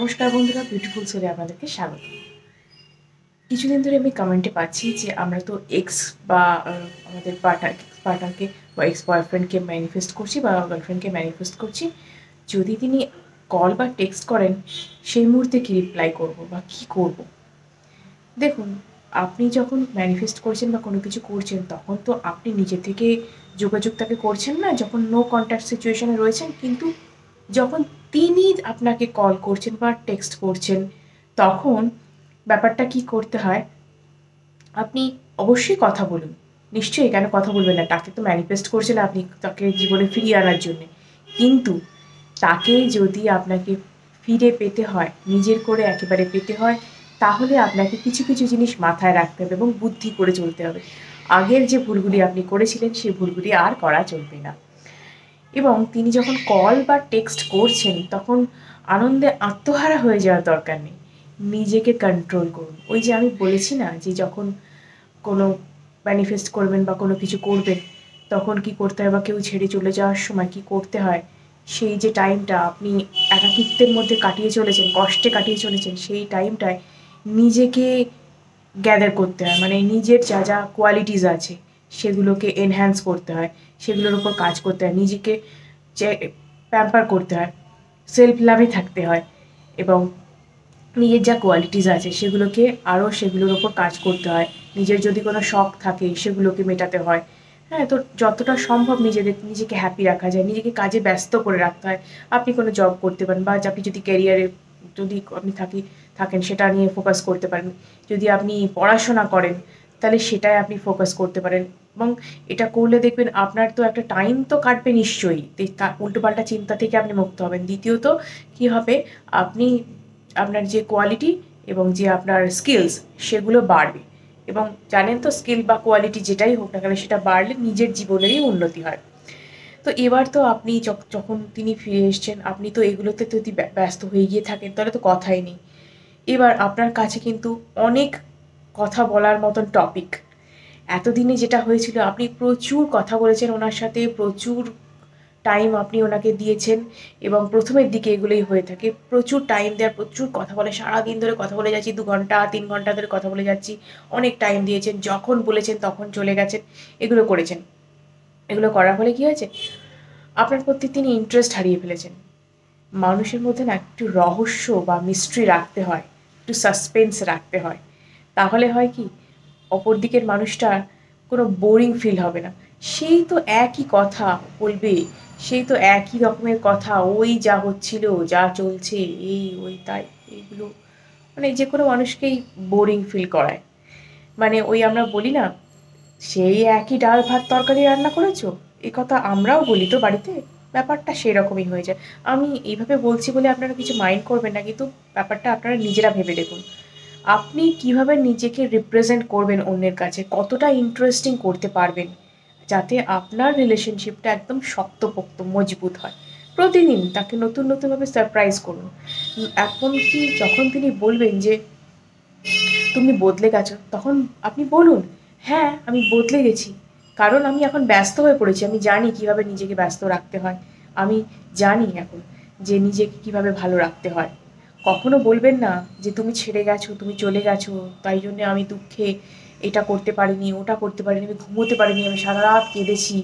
নমস্কার বন্ধুরা, বিউটিফুল সোলে আপনাদেরকে স্বাগত। কিছুদিন ধরে আমি কমেন্টে পাচ্ছি যে আমরা তো এক্স বা আমাদের পার্টনারকে বা এক্স বয়ফ্রেন্ডকে ম্যানিফেস্ট করছি বা গার্লফ্রেন্ডকে ম্যানিফেস্ট করছি, যদি তিনি কল বা টেক্সট করেন সেই মুহূর্তে কী রিপ্লাই করব বা কী করব। দেখুন, আপনি যখন ম্যানিফেস্ট করছেন বা কোনো কিছু করছেন তখন তো আপনি নিজে থেকে যোগাযোগ তাকে করছেন না, যখন নো কন্ট্যাক্ট সিচুয়েশনে রয়েছেন। কিন্তু যখন তিনি আপনাকে কল করছেন বা টেক্সট করছেন তখন ব্যাপারটা কি করতে হয়, আপনি অবশ্যই কথা বলুন। নিশ্চয়ই, কেন কথা বলবেন না? তাকে তো ম্যানিফেস্ট করছেন আপনি তাকে জীবনে ফিরিয়ে আনার জন্যে। কিন্তু তাকে যদি আপনাকে ফিরে পেতে হয়, নিজের করে একেবারে পেতে হয়, তাহলে আপনাকে কিছু কিছু জিনিস মাথায় রাখতে হবে এবং বুদ্ধি করে চলতে হবে। আগের যে ভুলগুলি আপনি করেছিলেন সেই ভুলগুলি আর করা চলবে না। এবং তিনি যখন কল বা টেক্সট করছেন তখন আনন্দে আত্মহারা হয়ে যাওয়ার দরকার নেই। নিজেকে কন্ট্রোল করুন। ওই যে আমি বলেছি না যে যখন কোনো ম্যানিফেস্ট করবেন বা কোনো কিছু করবেন তখন কি করতে হয় বা কেউ ছেড়ে চলে যাওয়ার সময় কি করতে হয়, সেই যে টাইমটা আপনি একাকিত্বের মধ্যে কাটিয়ে চলেছেন, কষ্টে কাটিয়ে চলেছেন, সেই টাইমটায় নিজেকে গ্যাদার করতে হয়। মানে নিজের যা যা কোয়ালিটিস আছে সেগুলোকে এনহ্যান্স করতে হয়, সেগুলোর উপর কাজ করতে হয়, নিজেকে যে প্যাম্পার করতে হয়, সেলফ লাভে থাকতে হয় এবং নিজের যা কোয়ালিটিস আছে সেগুলোকে আরও সেগুলোর ওপর কাজ করতে হয়। নিজের যদি কোনো শখ থাকে সেগুলোকে মেটাতে হয়। হ্যাঁ, তো যতটা সম্ভব নিজেকে হ্যাপি রাখা যায়, নিজেকে কাজে ব্যস্ত করে রাখতে হয়। আপনি কোনো জব করতে পারেন বা আপনি যদি ক্যারিয়ারে যদি আপনি থাকেন সেটা নিয়ে ফোকাস করতে পারেন। যদি আপনি পড়াশোনা করেন তাহলে সেটায় আপনি ফোকাস করতে পারেন এবং এটা করলে দেখবেন আপনার তো একটা টাইম তো কাটবে নিশ্চয়ই। উল্টোপাল্টা চিন্তা থেকে আপনি মুক্ত হবেন। দ্বিতীয়ত কী হবে, আপনি আপনার যে কোয়ালিটি এবং যে আপনার স্কিলস সেগুলো বাড়বে এবং জানেন তো স্কিল বা কোয়ালিটি যেটাই হোক না কেন সেটা বাড়লে নিজের জীবনেরই উন্নতি হয়। তো এবার তো আপনি যখন তিনি ফিরে এসছেন আপনি তো এগুলোতে যদি ব্যস্ত হয়ে গিয়ে থাকেন তাহলে তো কথাই নেই। এবার আপনার কাছে কিন্তু অনেক কথা বলার মতন টপিক, এতদিনে যেটা হয়েছিল আপনি প্রচুর কথা বলেছেন ওনার সাথে, প্রচুর টাইম আপনি ওনাকে দিয়েছেন এবং প্রথমের দিকে এগুলোই হয়ে থাকে। প্রচুর টাইম দেওয়া, প্রচুর কথা বলে, সারাদিন ধরে কথা বলে যাচ্ছি, 2 ঘন্টা 3 ঘন্টা ধরে কথা বলে যাচ্ছি। অনেক টাইম দিয়েছেন, যখন বলেছেন তখন চলে গেছেন, এগুলো করেছেন। এগুলো করার ফলে কী হয়েছে? আপনার প্রতি তিনি ইন্টারেস্ট হারিয়ে ফেলেছেন। মানুষের মধ্যে না একটু রহস্য বা মিস্ট্রি রাখতে হয়, একটু সাসপেন্স রাখতে হয়। তাহলে হয় কি, অপর দিকের মানুষটা কোনো বোরিং ফিল হবে না। সেই তো একই কথা বলবে, সেই তো একই রকমের কথা, ওই যা হচ্ছিল, যা চলছে, এই ওই তাই, এইগুলো মানে যে কোনো মানুষকেই বোরিং ফিল করায়। মানে ওই আমরা বলি না, সেই একই ডাল ভাত তরকারি রান্না করেছো, এ কথা আমরাও বলি তো বাড়িতে। ব্যাপারটা সেরকমই হয়ে যায়। আমি এইভাবে বলছি বলে আপনারা কিছু মাইন্ড করবেন না, কিন্তু ব্যাপারটা আপনারা নিজেরা ভেবে দেখুন। আপনি কিভাবে নিজেকে রিপ্রেজেন্ট করবেন অন্যের কাছে, কতটা ইন্টারেস্টিং করতে পারবেন যাতে আপনার রিলেশনশিপটা একদম শক্তপোক্ত মজবুত হয়। প্রতিদিন তাকে নতুন নতুনভাবে সারপ্রাইজ করুন। এমনকি যখন তিনি বলবেন যে তুমি বদলে গেছো তখন আপনি বলুন, হ্যাঁ আমি বদলে গেছি, কারণ আমি এখন ব্যস্ত হয়ে পড়েছি, আমি জানি কিভাবে নিজেকে ব্যস্ত রাখতে হয়, আমি জানি এখন যে নিজেকে কিভাবে ভালো রাখতে হয়। কখনো বলবেন না যে তুমি ছেড়ে গেছো, তুমি চলে গেছো, তাই জন্যে আমি দুঃখে এটা করতে পারিনি, ওটা করতে পারিনি, আমি ঘুমোতে পারিনি, আমি সারা রাত কেঁদেছি,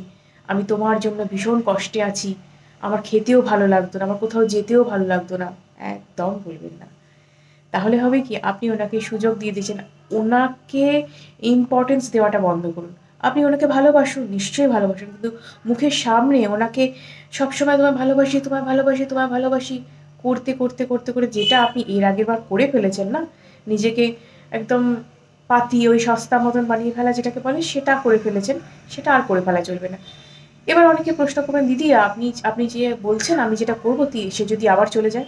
আমি তোমার জন্য ভীষণ কষ্টে আছি, আমার খেতেও ভালো লাগতো না, আমার কোথাও যেতেও ভালো লাগতো না। একদম বলবেন না। তাহলে হবে কি, আপনি ওনাকে সুযোগ দিয়ে দিয়েছেন। ওনাকে ইম্পর্টেন্স দেওয়াটা বন্ধ করুন। আপনি ওনাকে ভালোবাসুন, নিশ্চয়ই ভালোবাসুন, কিন্তু মুখের সামনে ওনাকে সবসময় তোমায় ভালোবাসি, তোমায় ভালোবাসি, তোমায় ভালোবাসি করতে করতে করতে করে যেটা আপনি এর আগের বার করে ফেলেছেন না, নিজেকে একদম পাতি ওই সস্তা মতন বানিয়ে ফেলা যেটাকে বলে, সেটা করে ফেলেছেন, সেটা আর করে ফেলা চলবে না। এবার অনেকে প্রশ্ন করবেন, দিদি আপনি আপনি যে বলছেন আমি যেটা করবো সে যদি আবার চলে যায়?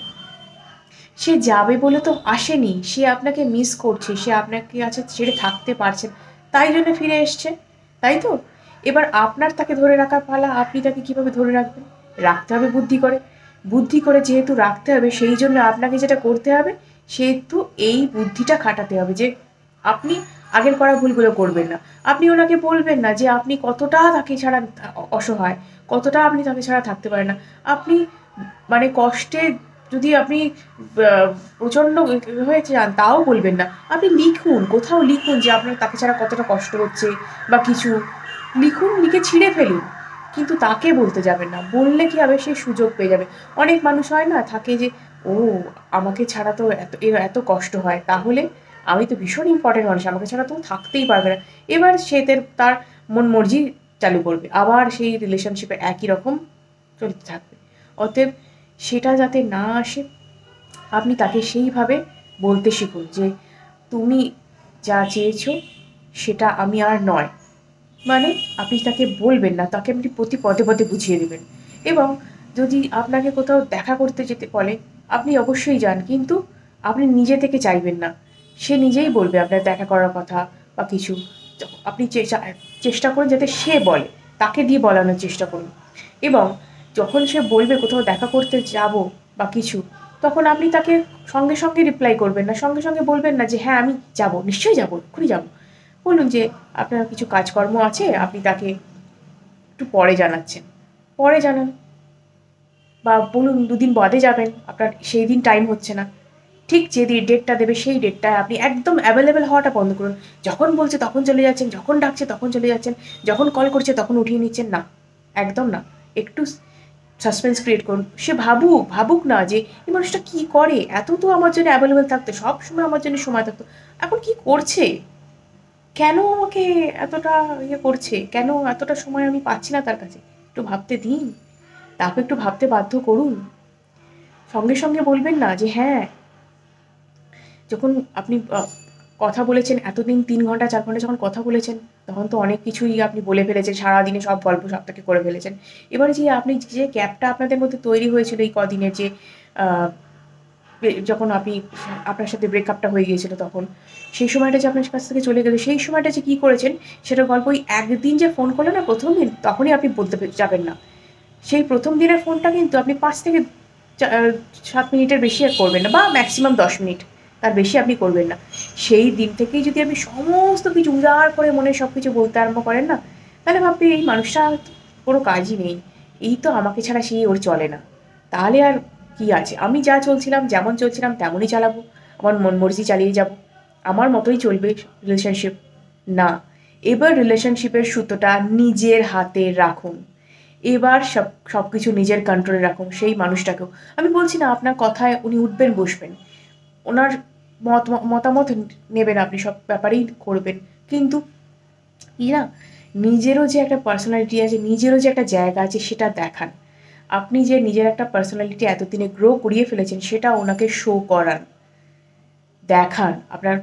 সে যাবে বলে তো আসেনি, সে আপনাকে মিস করছে, সে আপনাকে কাছে ছেড়ে থাকতে পারছে না, তাই জন্য ফিরে এসছে, তাই তো? এবার আপনার তাকে ধরে রাখার পালা, আপনি তাকে কিভাবে ধরে রাখবেন? রাখতে হবে বুদ্ধি করে। বুদ্ধি করে যেহেতু রাখতে হবে সেই জন্য আপনাকে যেটা করতে হবে, সেহেতু এই বুদ্ধিটা খাটাতে হবে যে আপনি আগের করা ভুলগুলো করবেন না। আপনি ওনাকে বলবেন না যে আপনি কতটা তাকে ছাড়া অসহায়, কতটা আপনি তাকে ছাড়া থাকতে পারেন না। আপনি মানে কষ্টে যদি আপনি প্রচণ্ড হয়েছে যান তাও বলবেন না, আপনি লিখুন, কোথাও লিখুন যে আপনার তাকে ছাড়া কতটা কষ্ট হচ্ছে বা কিছু লিখুন, লিখে ছিঁড়ে ফেলুন, কিন্তু তাকে বলতে যাবেন না। বললে কি হবে, সে সুযোগ পেয়ে যাবে। অনেক মানুষ হয় না থাকে যে ও আমাকে ছাড়া তো এত কষ্ট হয়, তাহলে আমি তো ভীষণ ইম্পর্টেন্ট মানুষ, আমাকে ছাড়া তো থাকতেই পারবে না। এবার সে তার মন মর্জি চালু করবে, আবার সেই রিলেশনশিপে একই রকম চলতে থাকবে। অতএব সেটা যাতে না আসে, আপনি তাকে সেইভাবে বলতে শিখুন যে তুমি যা চেয়েছো সেটা আমি আর নয়। মানে আপনি তাকে বলবেন না, তাকে আপনি প্রতি পদে পদে বুঝিয়ে দেবেন। এবং যদি আপনাকে কোথাও দেখা করতে যেতে বলে, আপনি অবশ্যই যান, কিন্তু আপনি নিজে থেকে চাইবেন না, সে নিজেই বলবে আপনার দেখা করার কথা বা কিছু। আপনি চেষ্টা করুন যাতে সে বলে, তাকে দিয়ে বলানোর চেষ্টা করুন। এবং যখন সে বলবে কোথাও দেখা করতে যাব বা কিছু, তখন আপনি তাকে সঙ্গে সঙ্গে রিপ্লাই করবেন না, সঙ্গে সঙ্গে বলবেন না যে হ্যাঁ আমি যাব, নিশ্চয়ই যাবো, এক্ষুনি যাবো। বলুন যে আপনার কিছু কাজকর্ম আছে, আপনি তাকে একটু পরে জানাচ্ছেন, পরে জানান। বা বলুন 2 দিন বাদে যাবেন, আপনার সেই দিন টাইম হচ্ছে না। ঠিক যে ডেটটা দেবে সেই ডেটটায় আপনি একদম অ্যাভেলেবেল হওয়াটা বন্ধ করুন। যখন বলছে তখন চলে যাচ্ছেন, যখন ডাকছে তখন চলে যাচ্ছেন, যখন কল করছে তখন উঠিয়ে নিচ্ছেন, না, একদম না। একটু সাসপেন্স ক্রিয়েট করুন, সে ভাবুক না যে এই মানুষটা কী করে, এত তো আমার জন্য অ্যাভেলেবেল থাকতো, সব সময় আমার জন্য সময় থাকতো, এখন কি করছে, কেন আমাকে এতটা করছে, কেন এতটা সময় আমি পাচ্ছি না তার কাছে, একটু ভাবতে দিন, তাকে একটু ভাবতে বাধ্য করুন। সঙ্গে সঙ্গে বলবেন না যে হ্যাঁ, যখন আপনি কথা বলেছেন এতদিন 3 ঘন্টা 4 ঘন্টা যখন কথা বলেছেন, তখন তো অনেক কিছুই আপনি বলে ফেলেছেন, সারাদিনে সব গল্প সবটাকে করে ফেলেছেন। এবারে যে আপনি যে গ্যাপটা আপনাদের মধ্যে তৈরি হয়েছিল এই কদিনের, যে যখন আপনার সাথে ব্রেকআপটা হয়ে গিয়েছিল, তখন সেই সময়টা যে আপনার কাছ থেকে চলে গেল, সেই সময়টা যে কী করেছেন সেটার গল্প ওই একদিন যে ফোন করলেন না প্রথম দিন, তখনই আপনি বলতে যাবেন না। সেই প্রথম দিনের ফোনটা কিন্তু আপনি 5 থেকে 7 মিনিটের বেশি আর করবেন না, বা ম্যাক্সিমাম 10 মিনিট, তার বেশি আপনি করবেন না। সেই দিন থেকেই যদি আপনি সমস্ত কিছু উজাড় করে মনে সব কিছু বলতে আরম্ভ করেন না, তাহলে ভাববে এই মানুষটা কোনো কাজই নেই, এই তো আমাকে ছাড়া সেই ওর চলে না। তাহলে আর কি আছে, আমি যা চলছিলাম যেমন চলছিলাম তেমনই চালাবো, আমার মন মর্জি চালিয়ে যাব, আমার মতোই চলবে রিলেশনশিপ। না, এবার রিলেশনশিপের সুতোটা নিজের হাতে রাখুন। এবার সব কিছু নিজের কন্ট্রোলে রাখুন। সেই মানুষটাকেও আমি বলছি না আপনার কথায় উনি উঠবেন বসবেন, ওনার মতামত নেবেন, আপনি সব ব্যাপারেই করবেন, কিন্তু কি না, নিজেরও যে একটা পার্সোনালিটি আছে, নিজেরও যে একটা জায়গা আছে, সেটা দেখান। আপনি যে নিজের একটা পার্সোনালিটি এতদিনে গ্রো করিয়ে ফেলেছেন, সেটা ওনাকে শো করান, দেখান। আপনার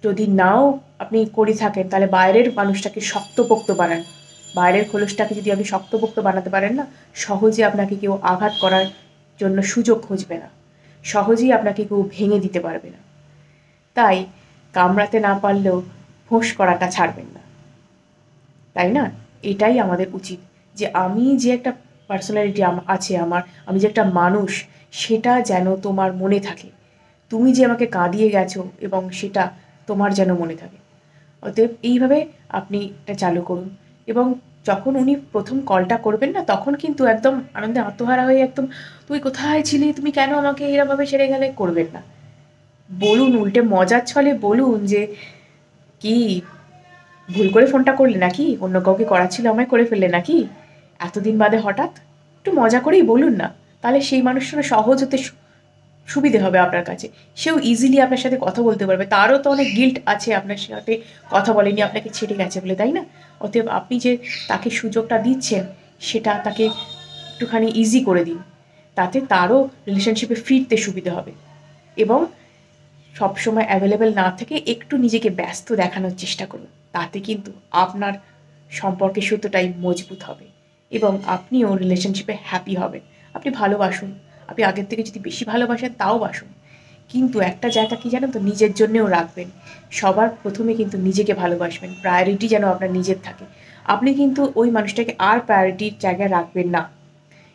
যদি নাও আপনি করে থাকেন, তাহলে বাইরের মানুষটাকে শক্তপোক্ত বানান। বাইরের খোলসটাকে যদি আপনি শক্তপোক্ত বানাতে পারেন না, সহজে আপনাকে কেউ আঘাত করার জন্য সুযোগ খুঁজবে না, সহজেই আপনাকে কেউ ভেঙে দিতে পারবে না। তাই কামড়াতে না পারলেও ফোঁস করাটা ছাড়বেন না, তাই না? এটাই আমাদের উচিত, যে আমি যে একটা পার্সোনালিটি আছে আমার, আমি যে একটা মানুষ, সেটা যেন তোমার মনে থাকে। তুমি যে আমাকে কাঁদিয়ে গেছো, এবং সেটা তোমার যেন মনে থাকে। অতএব এইভাবে আপনি এটা চালু করুন। এবং যখন উনি প্রথম কলটা করবেন না, তখন কিন্তু একদম আনন্দে আত্মহারা হয়ে একদম তুই কোথায় ছিলি, তুমি কেন আমাকে এরমভাবে ছেড়ে গেলে, করবেন না। বলুন, উল্টে মজার ছলে বলুন যে কি ভুল করে ফোনটা করলে নাকি, অন্য কাউকে করার ছিল আমায় করে ফেললে নাকি, এতদিন বাদে হঠাৎ, একটু মজা করেই বলুন না, তাহলে সেই মানুষটা সহজ হতে সুবিধে হবে আপনার কাছে। সেও ইজিলি আপনার সাথে কথা বলতে পারবে, তারও তো অনেক গিল্ট আছে আপনার সাথে কথা বলেনি, আপনাকে ছেড়ে গেছে বলে, তাই না? অতএব আপনি যে তাকে সুযোগটা দিচ্ছেন, সেটা তাকে একটুখানি ইজি করে দিন, তাতে তারও রিলেশনশিপে ফিরতে সুবিধে হবে। এবং সবসময় অ্যাভেলেবেল না থেকে একটু নিজেকে ব্যস্ত দেখানোর চেষ্টা করুন, তাতে কিন্তু আপনার সম্পর্কের সুতোটাই মজবুত হবে, এবং আপনিও রিলেশনশিপে হ্যাপি হবেন। আপনি ভালোবাসুন, আপনি আগের থেকে যদি বেশি ভালোবাসেন তাও বাসুন, কিন্তু একটা জায়গা কি জানেন তো, নিজের জন্যেও রাখবেন। সবার প্রথমে কিন্তু নিজেকে ভালোবাসবেন, প্রায়োরিটি যেন আপনার নিজের থাকে। আপনি কিন্তু ওই মানুষটাকে আর প্রায়োরিটির জায়গায় রাখবেন না,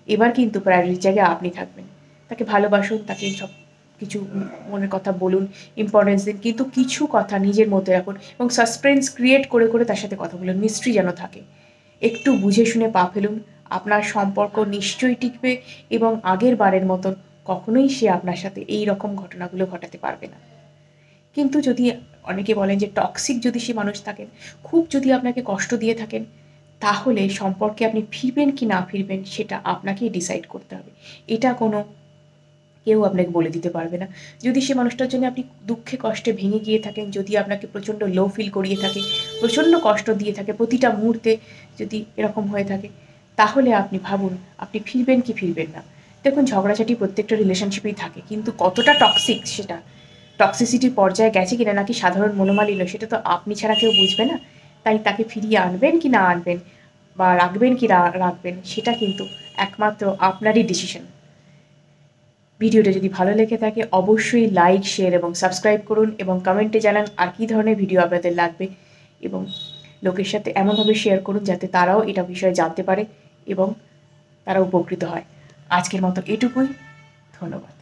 এবার কিন্তু প্রায়োরিটির জায়গায় আপনি থাকবেন। তাকে ভালোবাসুন, তাকে সব কিছু মনের কথা বলুন, ইম্পর্টেন্স দিন, কিন্তু কিছু কথা নিজের মধ্যে রাখুন, এবং সাসপেন্স ক্রিয়েট করে করে তার সাথে কথা বলুন, মিস্ট্রি যেন থাকে। একটু বুঝে শুনে পা ফেলুন, আপনার সম্পর্ক নিশ্চয়ই টিকবে, এবং আগের বারের মতন কখনোই সে আপনার সাথে এই রকম ঘটনাগুলো ঘটাতে পারবে না। কিন্তু যদি অনেকে বলেন যে টক্সিক যদি সে মানুষ থাকেন, খুব যদি আপনাকে কষ্ট দিয়ে থাকেন, তাহলে সম্পর্কে আপনি ফিরবেন কি না ফিরবেন সেটা আপনাকেই ডিসাইড করতে হবে। এটা কোনো কেউ আপনাকে বলে দিতে পারবে না। যদি সে মানুষটার জন্য আপনি দুঃখে কষ্টে ভেঙে গিয়ে থাকেন, যদি আপনাকে প্রচণ্ড লো ফিল করিয়ে থাকে, প্রচণ্ড কষ্ট দিয়ে থাকে, প্রতিটা মুহূর্তে যদি এরকম হয়ে থাকে, তাহলে আপনি ভাবুন আপনি ফিরবেন কি ফিরবেন না। দেখুন, ঝগড়াঝাটি প্রত্যেকটা রিলেশনশিপেই থাকে, কিন্তু কতটা টক্সিক সেটা, টক্সিসিটির পর্যায়ে গেছে কিনা নাকি সাধারণ মনোমালিন্য, সেটা তো আপনি ছাড়া কেউ বুঝবে না। তাই তাকে ফিরিয়ে আনবেন কি না আনবেন, বা রাখবেন কি রাখবেন, সেটা কিন্তু একমাত্র আপনারই ডিসিশন। ভিডিওটা যদি ভালো লেগে থাকে অবশ্যই লাইক, শেয়ার এবং সাবস্ক্রাইব করুন, এবং কমেন্টে জানান আর কী ধরনের ভিডিও আপনাদের লাগবে, এবং লোকের সাথে এমনভাবে শেয়ার করুন যাতে তারাও এটা বিষয়ে জানতে পারে এবং তারা উপকৃত হয়। আজকের মতো এটুকুই। ধন্যবাদ।